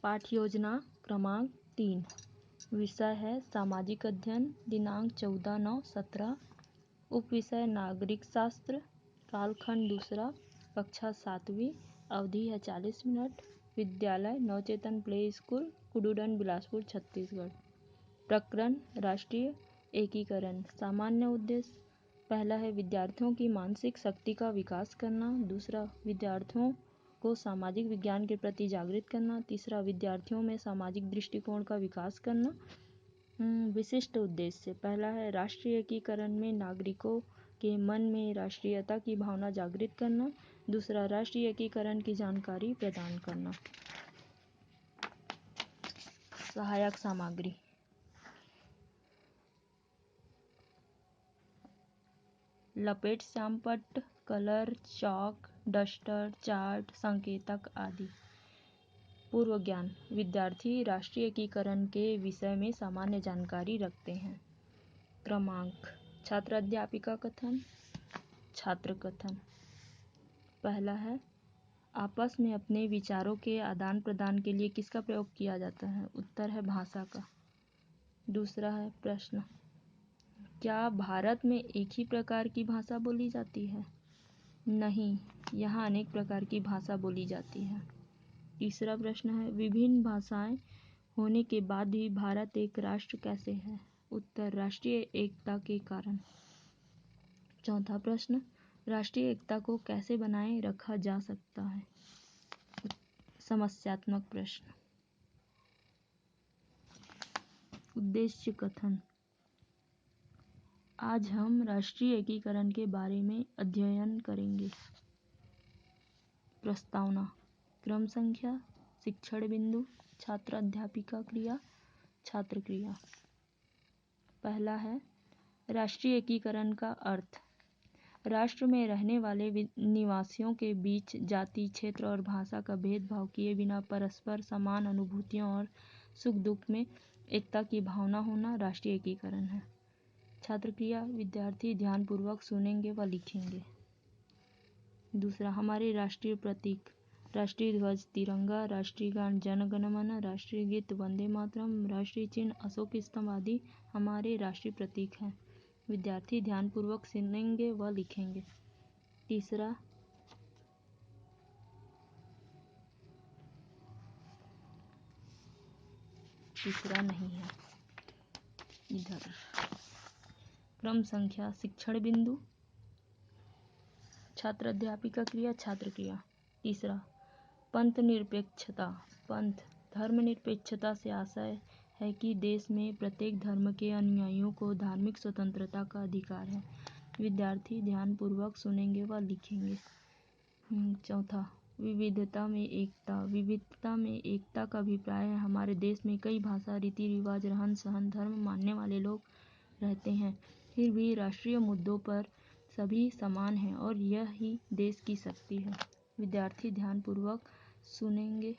पाठ योजना क्रमांक 3, विषय है सामाजिक अध्ययन, दिनांक 14/9/17, उपविषय नागरिक शास्त्र, कालखंड दूसरा, कक्षा 7वीं, अवधि है 40 मिनट, विद्यालय नवचेतन प्ले स्कूल, कुडूडन, बिलासपुर, छत्तीसगढ़। प्रकरण राष्ट्रीय एकीकरण। सामान्य उद्देश्य पहला है विद्यार्थियों की मानसिक शक्ति का विकास करना, दूसरा विद्यार्थियों को सामाजिक विज्ञान के प्रति जागृत करना, तीसरा विद्यार्थियों में सामाजिक दृष्टिकोण का विकास करना। विशिष्ट उद्देश्य पहला है राष्ट्रीय एकीकरण में नागरिकों के मन में राष्ट्रीयता की भावना जागृत करना, दूसरा राष्ट्रीय एकीकरण की जानकारी प्रदान करना। सहायक सामग्री लपेट, श्यामपट्ट, कलर, चॉक, डस्टर, चार्ट, संकेतक आदि। पूर्व ज्ञान विद्यार्थी राष्ट्रीय एकीकरण के विषय में सामान्य जानकारी रखते हैं। क्रमांक छात्र अध्यापिका कथन, छात्र कथन। पहला है आपस में अपने विचारों के आदान प्रदान के लिए किसका प्रयोग किया जाता है? उत्तर है भाषा का। दूसरा है प्रश्न, क्या भारत में एक ही प्रकार की भाषा बोली जाती है? नहीं, यहाँ अनेक प्रकार की भाषा बोली जाती है। तीसरा प्रश्न है विभिन्न भाषाएं होने के बाद भी भारत एक राष्ट्र कैसे है? उत्तर राष्ट्रीय एकता के कारण। चौथा प्रश्न, राष्ट्रीय एकता को कैसे बनाए रखा जा सकता है? समस्यात्मक प्रश्न। उद्देश्य कथन। आज हम राष्ट्रीय एकीकरण के बारे में अध्ययन करेंगे। प्रस्तावना, क्रम संख्या, शिक्षण बिंदु, छात्र अध्यापिका क्रिया, छात्र क्रिया। पहला है राष्ट्रीय एकीकरण का अर्थ। राष्ट्र में रहने वाले निवासियों के बीच जाति, क्षेत्र और भाषा का भेदभाव किए बिना परस्पर समान अनुभूतियों और सुख दुख में एकता की भावना होना राष्ट्रीय एकीकरण है। छात्र क्रिया विद्यार्थी ध्यानपूर्वक सुनेंगे व लिखेंगे। दूसरा, हमारे राष्ट्रीय प्रतीक। राष्ट्रीय ध्वज तिरंगा, राष्ट्रीय गान जन गण मन, राष्ट्रीय गीत वंदे मातरम, राष्ट्रीय चिन्ह अशोक स्तंभ आदि हमारे राष्ट्रीय प्रतीक हैं। विद्यार्थी ध्यानपूर्वक सुनेंगे व लिखेंगे। तीसरा, नहीं है इधर। क्रम संख्या, शिक्षण बिंदु, छात्र अध्यापिका क्रिया, छात्र क्रिया। तीसरा, पंथ निरपेक्षता। पंथ धर्मनिरपेक्षता से आशय है कि देश में प्रत्येक धर्म के अनुयायियों को धार्मिक स्वतंत्रता का अधिकार है। विद्यार्थी ध्यानपूर्वक सुनेंगे व लिखेंगे। चौथा, विविधता में एकता। विविधता में एकता का अभिप्राय है हमारे देश में कई भाषा, रीति रिवाज, रहन सहन, धर्म मानने वाले लोग रहते हैं, फिर भी राष्ट्रीय मुद्दों पर सभी समान हैं और यह ही देश की शक्ति है। विद्यार्थी ध्यानपूर्वक सुनेंगे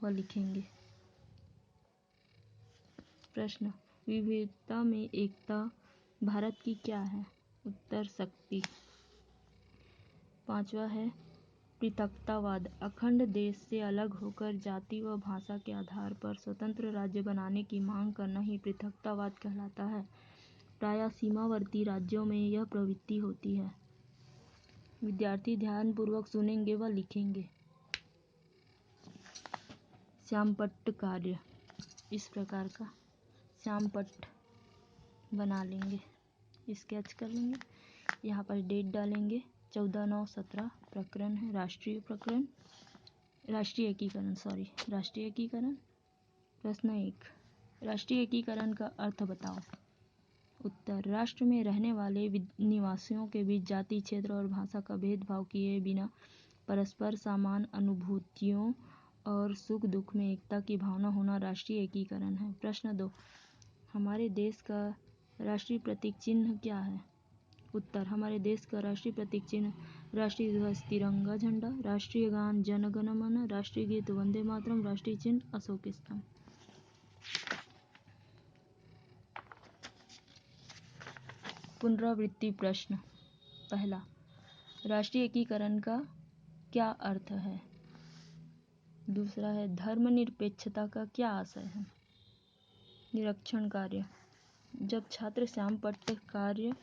व लिखेंगे। प्रश्न, विविधता में एकता भारत की क्या है? उत्तर शक्ति। पांचवा है पृथकतावाद। अखंड देश से अलग होकर जाति व भाषा के आधार पर स्वतंत्र राज्य बनाने की मांग करना ही पृथकतावाद कहलाता है। प्रायः सीमावर्ती राज्यों में यह प्रवृत्ति होती है। विद्यार्थी ध्यानपूर्वक सुनेंगे व लिखेंगे। श्यामपट्ट कार्य इस प्रकार का श्यामपट्ट बना लेंगे, स्केच कर लेंगे। यहाँ पर डेट डालेंगे 14/9/17। प्रकरण है राष्ट्रीय एकीकरण। राष्ट्रीय एकीकरण। प्रश्न 1, राष्ट्रीय एकीकरण का अर्थ बताओ। उत्तर, राष्ट्र में रहने वाले निवासियों के बीच जाति, क्षेत्र और भाषा का भेदभाव किए बिना परस्पर समान अनुभूतियों और सुख दुख में एकता की भावना होना राष्ट्रीय एकीकरण है। प्रश्न 2, हमारे देश का राष्ट्रीय प्रतीक चिन्ह क्या है? उत्तर, हमारे देश का राष्ट्रीय प्रतीक चिन्ह राष्ट्रीय ध्वज तिरंगा झंडा, राष्ट्रीय गान जन गण मन, राष्ट्रीय गीत वंदे मातरम, राष्ट्रीय चिन्ह अशोक स्तंभ। पुनरावृत्ति प्रश्न। पहला, राष्ट्रीय एकीकरण का क्या अर्थ है? दूसरा है धर्मनिरपेक्षता का क्या आशय है। निरीक्षण कार्य। जब छात्र श्यामपट्ट कार्य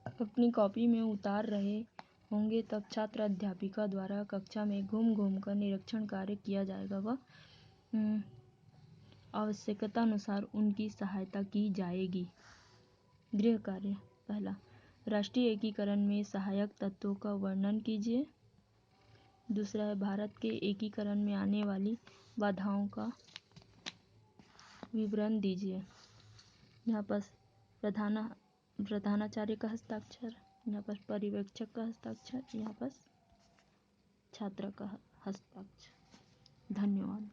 अपनी कॉपी में उतार रहे होंगे तब छात्र अध्यापिका द्वारा कक्षा में घूम घूम कर निरीक्षण कार्य किया जाएगा व आवश्यकता अनुसार उनकी सहायता की जाएगी। गृह कार्य। पहला, राष्ट्रीय एकीकरण में सहायक तत्वों का वर्णन कीजिए। दूसरा है भारत के एकीकरण में आने वाली बाधाओं का विवरण दीजिए। यहाँ पर प्रधानाचार्य का हस्ताक्षर, यहाँ पर पर्यवेक्षक का हस्ताक्षर, यहाँ पर छात्र का हस्ताक्षर। धन्यवाद।